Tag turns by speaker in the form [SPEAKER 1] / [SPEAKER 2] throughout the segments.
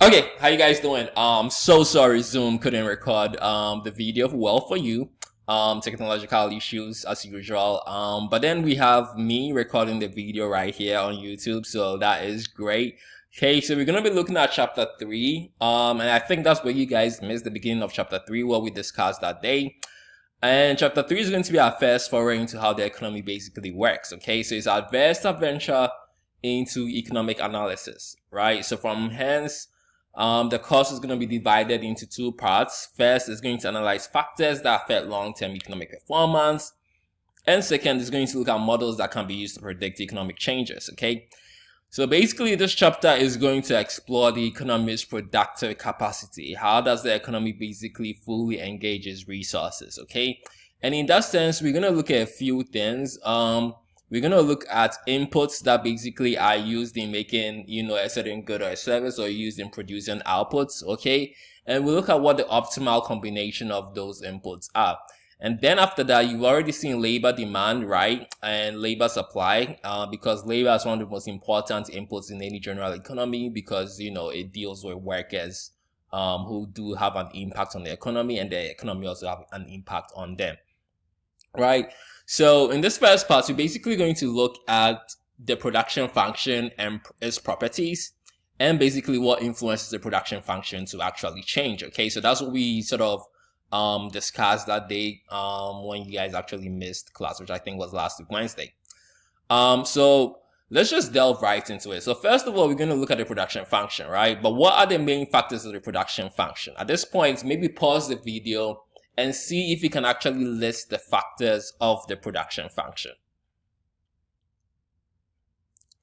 [SPEAKER 1] Okay, how you guys doing? So sorry Zoom couldn't record the video well for you. Technological issues as usual. But then we have me recording the video right here on YouTube, so that is great. Okay, so we're gonna be looking at chapter 3. And I think that's where you guys missed the beginning of chapter 3, what we discussed that day. And chapter 3 is going to be our first foray into how the economy basically works. Okay, so it's our first adventure into economic analysis, right? So from hence, the course is going to be divided into two parts. First is going to analyze factors that affect long-term economic performance. And second is going to look at models that can be used to predict economic changes, okay? So basically, this chapter is going to explore the economy's productive capacity. How does the economy basically fully engage its resources, okay? And in that sense, we're going to look at a few things. We're going to look at inputs that basically are used in making, a certain good or a service, or used in producing outputs, okay? And we'll look at what the optimal combination of those inputs are. And then after that, you've already seen labor demand, right? And labor supply, because labor is one of the most important inputs in any general economy because, it deals with workers, who do have an impact on the economy, and the economy also have an impact on them, right? So in this first part, we're basically going to look at the production function and its properties, and basically what influences the production function to actually change. Okay, so that's what we sort of discussed that day when you guys actually missed class, which I think was last week Wednesday. So let's just delve right into it. So first of all, we're going to look at the production function, right? But what are the main factors of the production function? At this point, maybe pause the video and see if you can actually list the factors of the production function.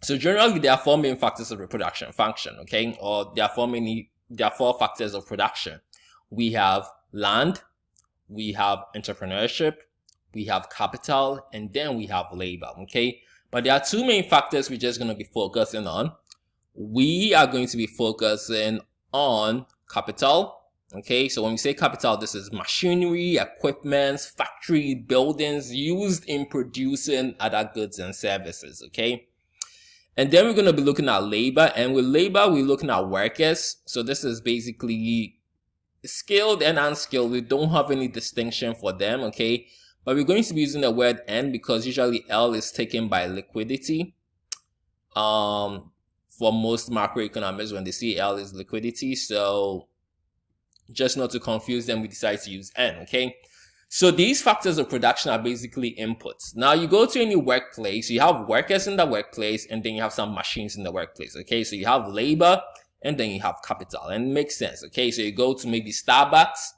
[SPEAKER 1] So generally, there are four main factors of the production function, okay? Or there are four factors of production. We have land, we have entrepreneurship, we have capital, and then we have labor, okay? But there are two main factors we're just going to be focusing on. We are going to be focusing on capital. Okay, so when we say capital, this is machinery, equipment, factory, buildings used in producing other goods and services, okay? And then we're going to be looking at labor, and with labor, we're looking at workers. So this is basically skilled and unskilled. We don't have any distinction for them, okay? But we're going to be using the word N because usually L is taken by liquidity. For most macroeconomists, when they see L is liquidity, so just not to confuse them, we decide to use N, okay? So these factors of production are basically inputs. Now you go to any workplace, you have workers in the workplace, and then you have some machines in the workplace, okay? So you have labor, and then you have capital, and it makes sense, okay? So you go to maybe Starbucks,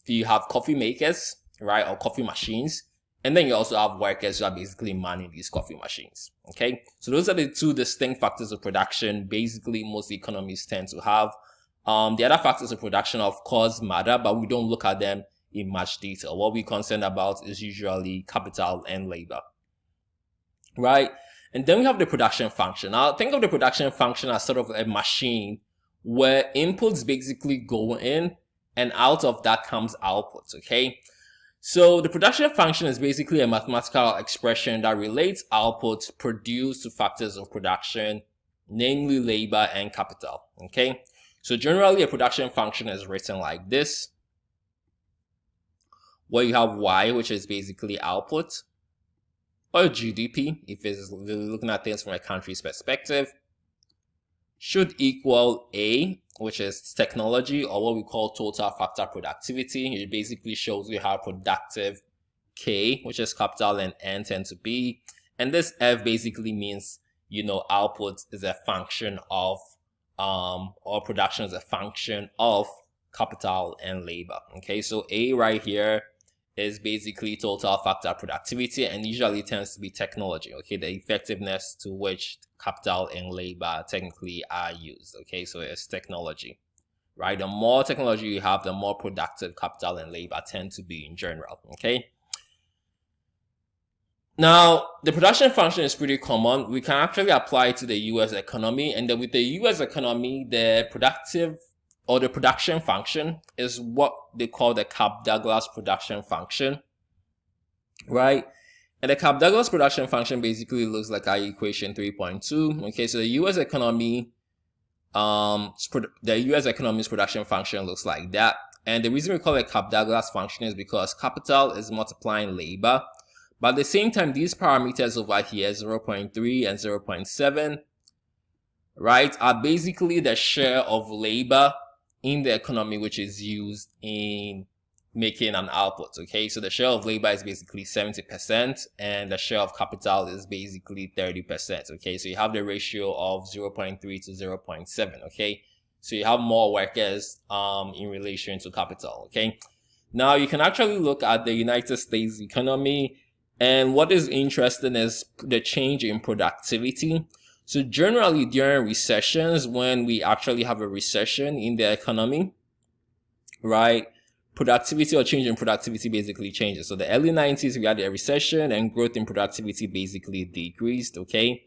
[SPEAKER 1] you have coffee makers, right, or coffee machines, and then you also have workers who are basically manning these coffee machines, okay? So those are the two distinct factors of production basically most economies tend to have. The other factors of production, of course, matter, but we don't look at them in much detail. What we're concerned about is usually capital and labor, right? And then we have the production function. Now, think of the production function as sort of a machine where inputs basically go in, and out of that comes outputs, okay? So the production function is basically a mathematical expression that relates output produced to factors of production, namely labor and capital, okay? So generally, a production function is written like this, where you have Y, which is basically output, or GDP, if it's looking at things from a country's perspective, should equal A, which is technology, or what we call total factor productivity. It basically shows you how productive K, which is capital, and N tend to be. And this F basically means, output is a function of or production is a function of capital and labor. Okay, so A right here is basically total factor productivity, and usually tends to be technology, okay, the effectiveness to which capital and labor technically are used. Okay, so it's technology, right? The more technology you have, the more productive capital and labor tend to be in general. Okay, now, the production function is pretty common. We can actually apply it to the US economy. And then with the US economy, the production function is what they call the Cobb-Douglas production function, right? And the Cobb-Douglas production function basically looks like our equation 3.2. Okay, so the US economy the US economy's production function looks like that. And the reason we call it Kaplan-Douglas function is because capital is multiplying labor. But at the same time, these parameters over here, 0.3 and 0.7, right, are basically the share of labor in the economy which is used in making an output. Okay, so the share of labor is basically 70% and the share of capital is basically 30%. Okay, so you have the ratio of 0.3 to 0.7. Okay, so you have more workers in relation to capital. Okay, now you can actually look at the United States economy, and what is interesting is the change in productivity. So generally during recessions, when we actually have a recession in the economy, right, productivity or change in productivity basically changes. So the early 90s, we had a recession and growth in productivity basically decreased. Okay,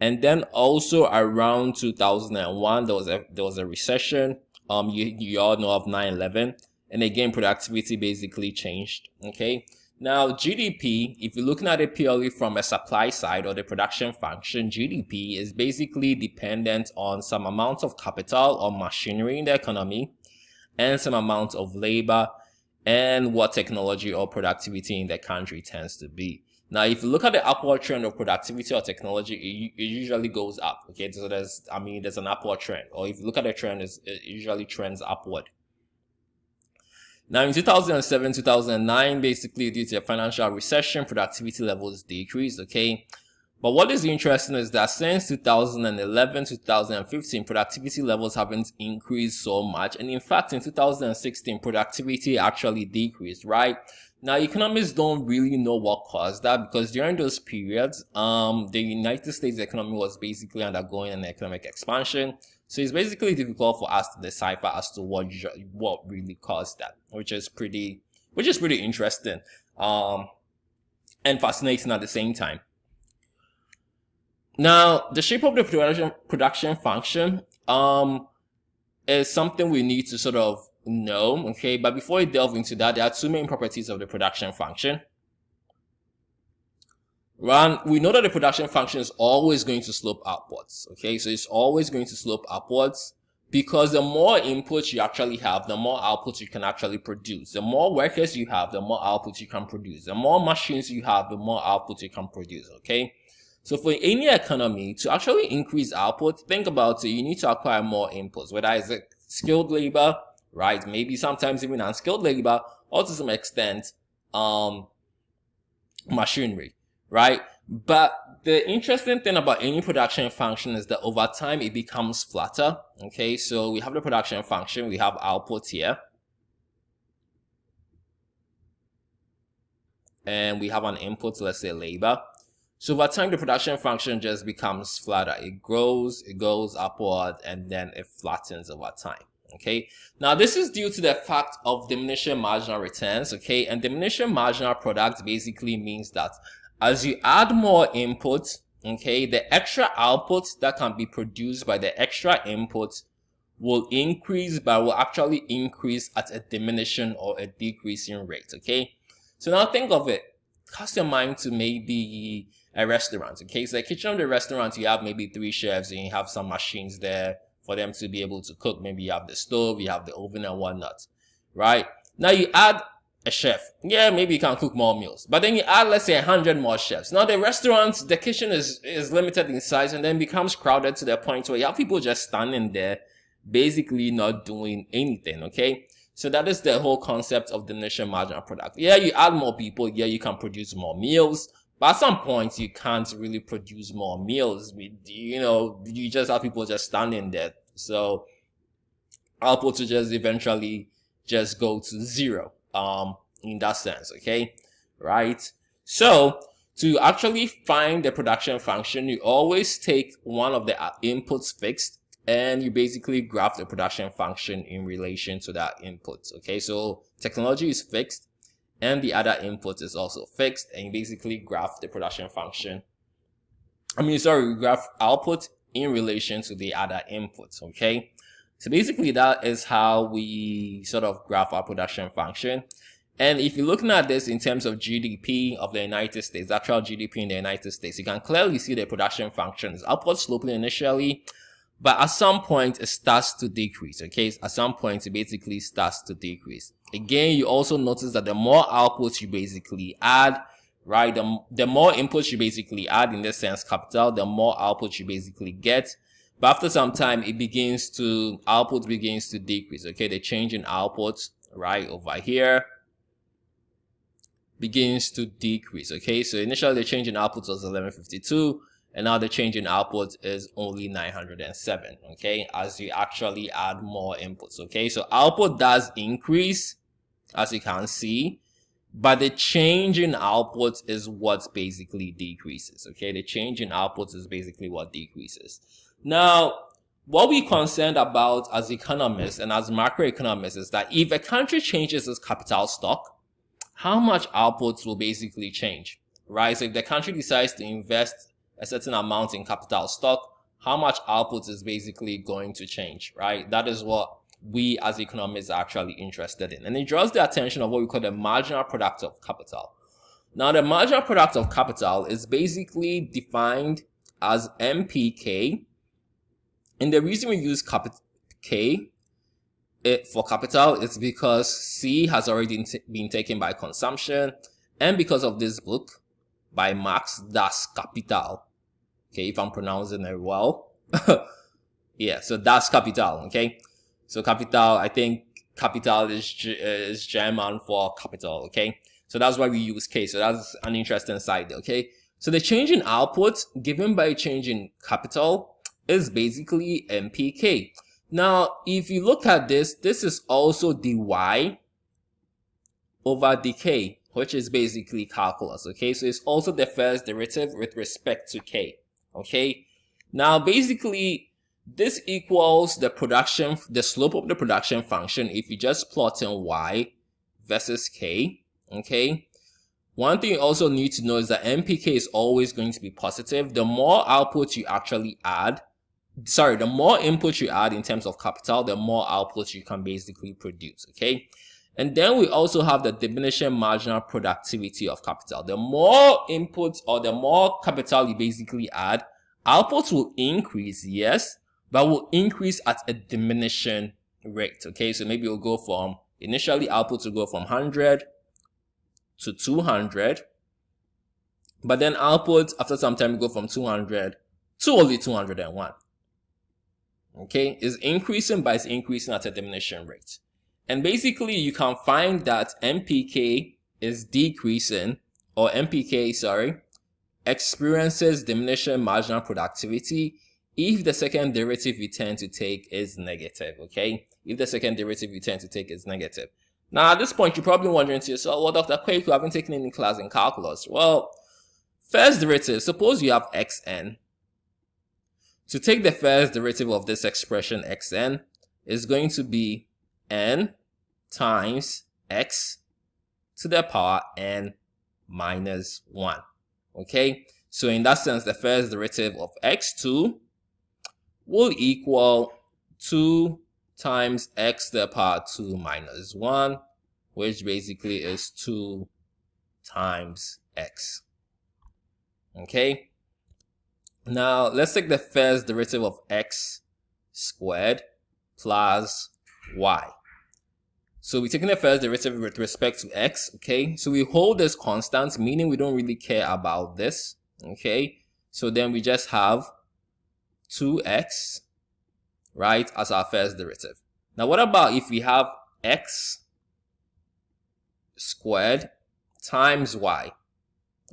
[SPEAKER 1] and then also around 2001, there was a recession. You all know of 9/11, and again productivity basically changed. Okay, now GDP, if you're looking at it purely from a supply side or the production function, GDP is basically dependent on some amount of capital or machinery in the economy and some amount of labor and what technology or productivity in the country tends to be. Now, if you look at the upward trend of productivity or technology, it usually goes up. Okay, so there's an upward trend, or if you look at the trend, it usually trends upward. Now, in 2007, 2009, basically due to a financial recession, productivity levels decreased. Okay, but what is interesting is that since 2011 to 2015, productivity levels haven't increased so much. And in fact, in 2016, productivity actually decreased, right? Now, economists don't really know what caused that, because during those periods, the United States economy was basically undergoing an economic expansion. So it's basically difficult for us to decipher as to what really caused that, which is pretty interesting, and fascinating at the same time. Now, the shape of the production function is something we need to sort of know, okay? But before we delve into that, there are two main properties of the production function. One, we know that the production function is always going to slope upwards, okay? So it's always going to slope upwards because the more inputs you actually have, the more output you can actually produce. The more workers you have, the more output you can produce. The more machines you have, the more output you can produce, okay? So for any economy to actually increase output, think about it, you need to acquire more inputs, whether it's skilled labor, right? Maybe sometimes even unskilled labor, or to some extent, machinery, right? But the interesting thing about any production function is that over time it becomes flatter. Okay, so we have the production function, we have output here, and we have an input, let's say labor. So over time, the production function just becomes flatter. It grows, it goes upward, and then it flattens over time. Okay. Now, this is due to the fact of diminishing marginal returns. Okay. And diminishing marginal product basically means that as you add more input, okay, the extra output that can be produced by the extra input will increase, but will actually increase at a diminishing or a decreasing rate. Okay. So now think of it. Cast your mind to maybe a restaurant. Okay, so the kitchen of the restaurant, you have maybe 3 chefs and you have some machines there for them to be able to cook. Maybe you have the stove, you have the oven and whatnot, right? Now you add a chef. Yeah, maybe you can cook more meals, but then you add, let's say, 100 more chefs. Now the restaurant, the kitchen is limited in size and then becomes crowded to the point where you have people just standing there, basically not doing anything. Okay. So that is the whole concept of diminishing marginal product. Yeah, you add more people, yeah, you can produce more meals, but at some point you can't really produce more meals. You just have people just standing there. So output will just eventually just go to zero, in that sense, okay? Right? So to actually find the production function, you always take one of the inputs fixed, and you basically graph the production function in relation to that input. Okay, so technology is fixed and the other input is also fixed, and you basically graph the production function. You graph output in relation to the other inputs. Okay, so basically that is how we sort of graph our production function. And if you're looking at this in terms of GDP of the United States, actual GDP in the United States, you can clearly see the production function is upward sloping initially, but at some point it starts to decrease. Okay, at some point it basically starts to decrease. Again, you also notice that the more outputs you basically add, right, the more inputs you basically add, in this sense capital, the more output you basically get. But after some time, output begins to decrease. Okay, the change in output right over here begins to decrease. Okay, so initially the change in output was 1152, and now the change in output is only 907. Okay, as you actually add more inputs. Okay, so output does increase, as you can see, but the change in output is what basically decreases. Okay, the change in output is basically what decreases. Now, what we're concerned about as economists and as macroeconomists is that if a country changes its capital stock, how much outputs will basically change, right? So if the country decides to invest a certain amount in capital stock, how much output is basically going to change, right? That is what we as economists are actually interested in. And it draws the attention of what we call the marginal product of capital. Now, the marginal product of capital is basically defined as MPK. And the reason we use K for capital is because C has already been taken by consumption, and because of this book by Marx, Das Kapital. Okay, if I'm pronouncing it well. Yeah, so Das Kapital. Okay, so capital, I think capital is German for capital. Okay, so that's why we use K. So that's an interesting side. Okay, so the change in output given by a change in capital is basically MPK. Now, if you look at this, this is also dy over dk, which is basically calculus. Okay, so it's also the first derivative with respect to k. Okay, now basically this equals the slope of the production function if you just plot in y versus k. Okay, one thing you also need to know is that MPK is always going to be positive. The more output you actually add, the more input you add in terms of capital, the more output you can basically produce. Okay, and then we also have the diminishing marginal productivity of capital. The more input or the more capital you basically add, output will increase, yes, but will increase at a diminishing rate. Okay, so maybe we'll go from, initially output will go from 100 to 200, but then output after some time will go from 200 to only 201. Okay, is increasing, but it's increasing at a diminishing rate. And basically you can find that MPK is decreasing, or MPK, experiences diminishing marginal productivity if the second derivative you tend to take is negative. Okay, if the second derivative you tend to take is negative. Now at this point you're probably wondering to yourself, well, Dr. Quake, you haven't taken any class in calculus. Well, first derivative, suppose you have xn. To take the first derivative of this expression xn is going to be n times x to the power n minus 1. Okay, so in that sense, the first derivative of x2 will equal 2 times x to the power 2 minus 1, which basically is 2 times x. Okay, now let's take the first derivative of x squared plus y. So we're taking the first derivative with respect to x. Okay, so we hold this constant, meaning we don't really care about this. Okay, so then we just have 2x, right, as our first derivative. Now what about if we have x squared times y?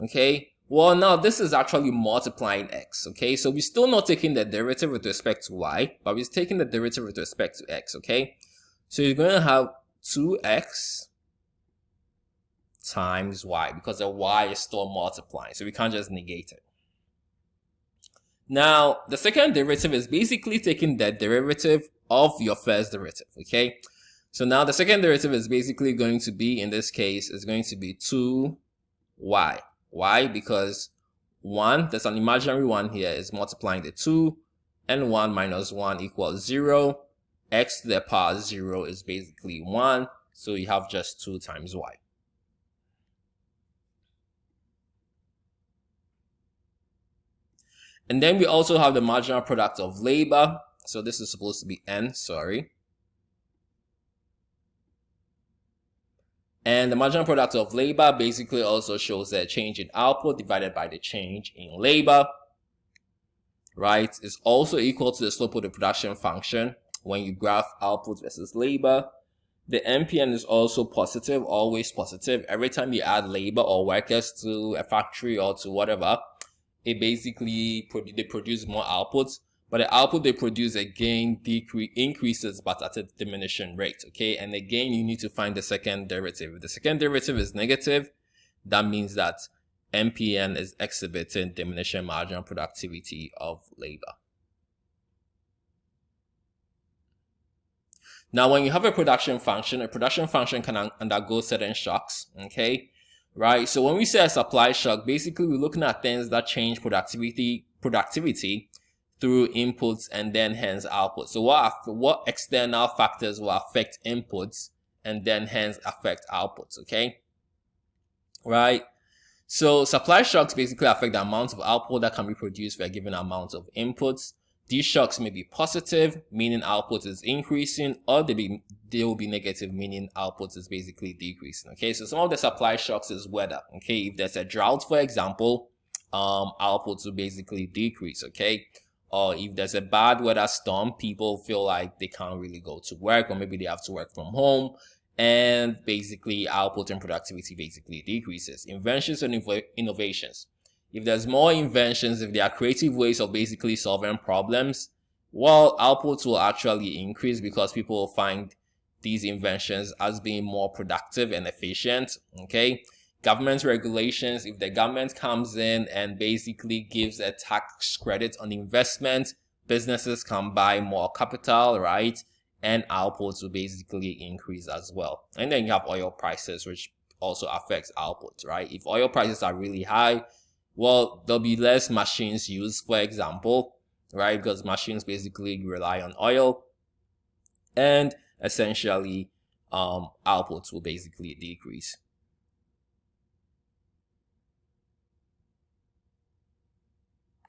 [SPEAKER 1] Okay, well, now this is actually multiplying x. Okay, so we're still not taking the derivative with respect to y, but we're taking the derivative with respect to x. Okay, so you're going to have 2x times y, because the y is still multiplying, so we can't just negate it. Now the second derivative is basically taking the derivative of your first derivative. Okay, so now the second derivative is basically going to be, in this case, is going to be 2y. Why? Because 1, there's an imaginary 1 here, is multiplying the 2, and 1 minus 1 equals 0. X to the power 0 is basically 1, so you have just 2 times y. And then we also have the marginal product of labor. So this is supposed to be N, sorry. And the marginal product of labor basically also shows the change in output divided by the change in labor, right? Is also equal to the slope of the production function when you graph output versus labor. The MPN is also positive, always positive. Every time you add labor or workers to a factory or to whatever, it basically they produce more output, but the output they produce again increases but at a diminishing rate. Okay, and again you need to find the second derivative. If the second derivative is negative, that means that MPN is exhibiting diminishing marginal productivity of labor. Now, when you have a production function can undergo certain shocks, okay? Right? So when we say a supply shock, basically we're looking at things that change productivity through inputs and then hence output. So what external factors will affect inputs and then hence affect outputs, okay? Right? So supply shocks basically affect the amount of output that can be produced for a given amount of inputs. These shocks may be positive, meaning output is increasing, or they will be negative, meaning output is basically decreasing. Okay, so some of the supply shocks is weather. Okay, if there's a drought, for example, output will basically decrease. Okay, or if there's a bad weather storm, people feel like they can't really go to work, or maybe they have to work from home, and basically output and productivity basically decreases. Inventions and innovations. If there's more inventions, if there are creative ways of basically solving problems, well, outputs will actually increase because people will find these inventions as being more productive and efficient. Okay. Government regulations. If the government comes in and basically gives a tax credit on investment, businesses can buy more capital, right? And outputs will basically increase as well. And then you have oil prices, which also affects output, right? If oil prices are really high, well, there'll be less machines used, for example, right? Because machines basically rely on oil, and essentially, outputs will basically decrease.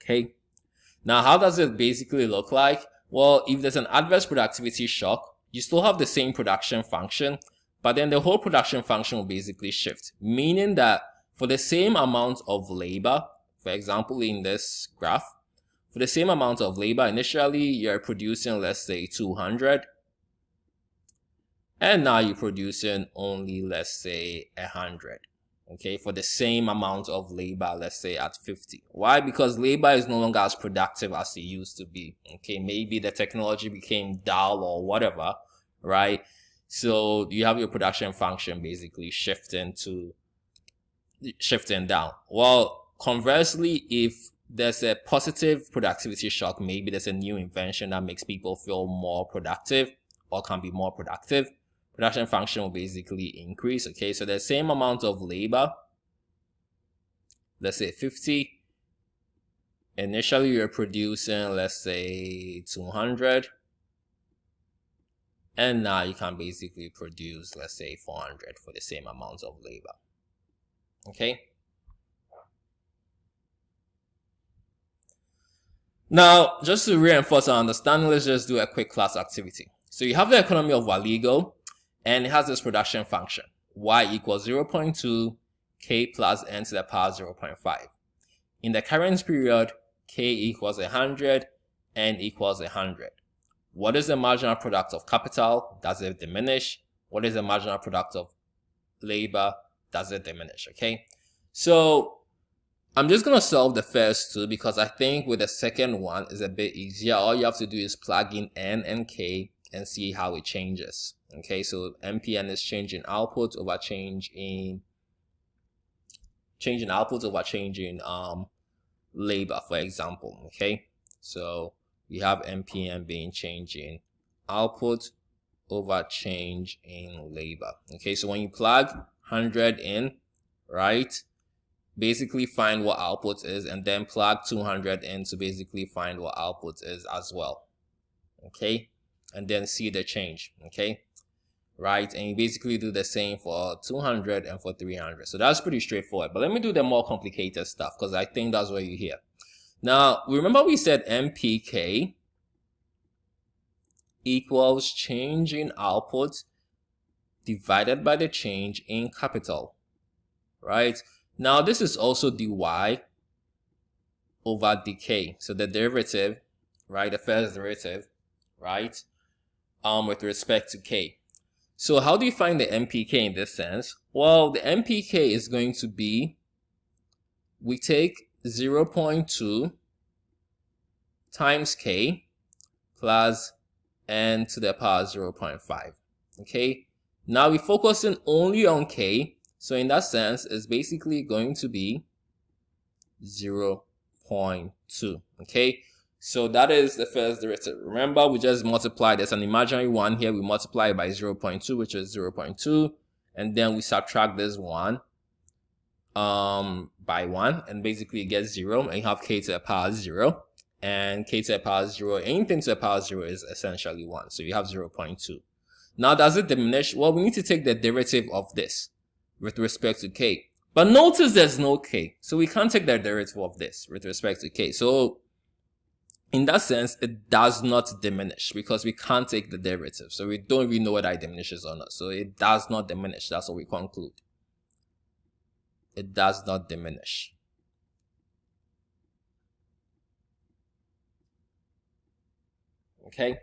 [SPEAKER 1] Okay. Now, how does it basically look like? Well, if there's an adverse productivity shock, you still have the same production function, but then the whole production function will basically shift, meaning that for the same amount of labor, for example, in this graph, for the same amount of labor, initially you're producing, let's say, 200. And now you're producing only, let's say, 100. Okay, for the same amount of labor, let's say at 50. Why? Because labor is no longer as productive as it used to be. Okay, maybe the technology became dull or whatever, right? So you have your production function basically shifting down. Well, conversely, if there's a positive productivity shock, maybe there's a new invention that makes people feel more productive or can be more productive, production function will basically increase. Okay, so the same amount of labor, let's say 50, initially you're producing, let's say, 200, and now you can basically produce, let's say, 400 for the same amount of labor. Okay. Now, just to reinforce our understanding, let's just do a quick class activity. So you have the economy of Waligo, and it has this production function, y equals 0.2 k plus n to the power 0.5. In the current period, k equals 100, n equals 100. What is the marginal product of capital? Does it diminish? What is the marginal product of labor? Does it diminish? Okay, so I'm just going to solve the first two because I think with the second one is a bit easier. All you have to do is plug in n and k and see how it changes. Okay, so MPN is change in output over change in labor, for example. Okay, so we have MPN being change in output over change in labor. Okay, so when you plug 100 in, right, basically find what output is, and then plug 200 in to basically find what output is as well. Okay, and then see the change. Okay, right, and you basically do the same for 200 and for 300. So that's pretty straightforward, but let me do the more complicated stuff because I think that's what you hear. Now, remember we said MPK equals change in output divided by the change in capital, right? Now this is also dy over dk. So the derivative, right, the first derivative, right, with respect to k. So how do you find the MPK in this sense? Well, the MPK is going to be, we take 0.2 times k plus n to the power 0.5. Okay, now we're focusing only on k, so in that sense it's basically going to be 0.2. okay, so that is the first derivative. Remember, we just multiply, there's an imaginary one here, we multiply it by 0.2, which is 0.2, and then we subtract this one by 1, and basically you get 0, and you have k to the power 0, and k to the power 0, anything to the power 0 is essentially 1, so you have 0.2. Now does it diminish? Well, we need to take the derivative of this with respect to k, but notice there's no k, so we can't take the derivative of this with respect to k. So in that sense, it does not diminish because we can't take the derivative, so we don't really know whether it diminishes or not. So it does not diminish. That's what we conclude. It does not diminish. Okay.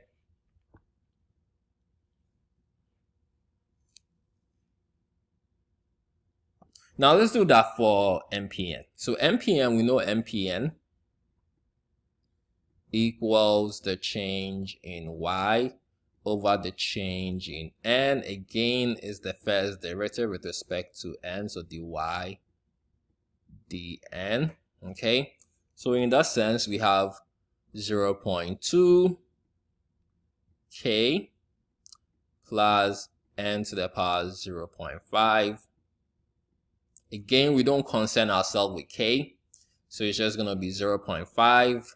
[SPEAKER 1] Now let's do that for MPN. So MPN, we know MPN equals the change in y over the change in n. Again, is the first derivative with respect to n, so dy dn. Okay, so in that sense we have 0.2 k plus n to the power 0.5. Again, we don't concern ourselves with k, so it's just going to be 0.5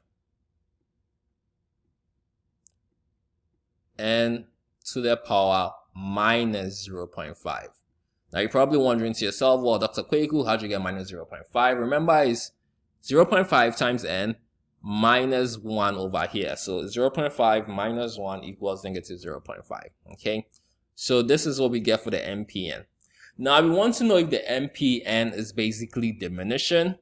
[SPEAKER 1] n to the power minus 0.5. Now you're probably wondering to yourself, well, Dr. Kweku, how'd you get minus 0.5? Remember, it's 0.5 times n minus 1 over here. So 0.5 minus 1 equals negative 0.5. Okay, so this is what we get for the MPN. Now we want to know if the MPN is basically diminishing,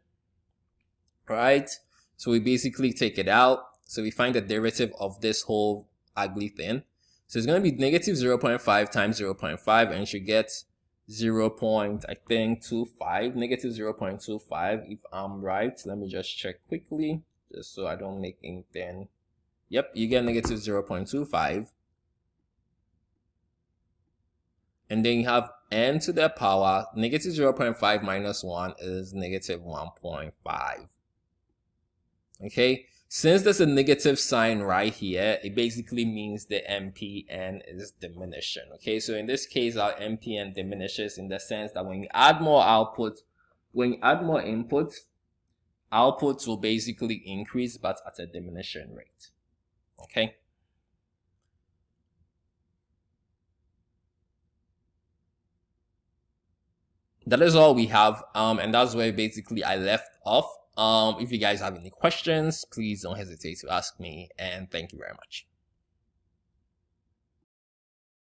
[SPEAKER 1] right? So we basically take it out. So we find the derivative of this whole ugly thing. So it's going to be negative 0.5 times 0.5, and you should get 0.25, negative 0.25 if I'm right. Let me just check quickly, just so I don't make anything. Yep, you get negative 0.25. And then you have n to the power, negative 0.5 minus 1 is negative 1.5. Okay, since there's a negative sign right here, it basically means the MPN is diminishing. Okay, so in this case, our MPN diminishes in the sense that when you add more output, when you add more input, outputs will basically increase, but at a diminishing rate. Okay. That is all we have, and that's where basically I left off. If you guys have any questions, please don't hesitate to ask me, and thank you very much.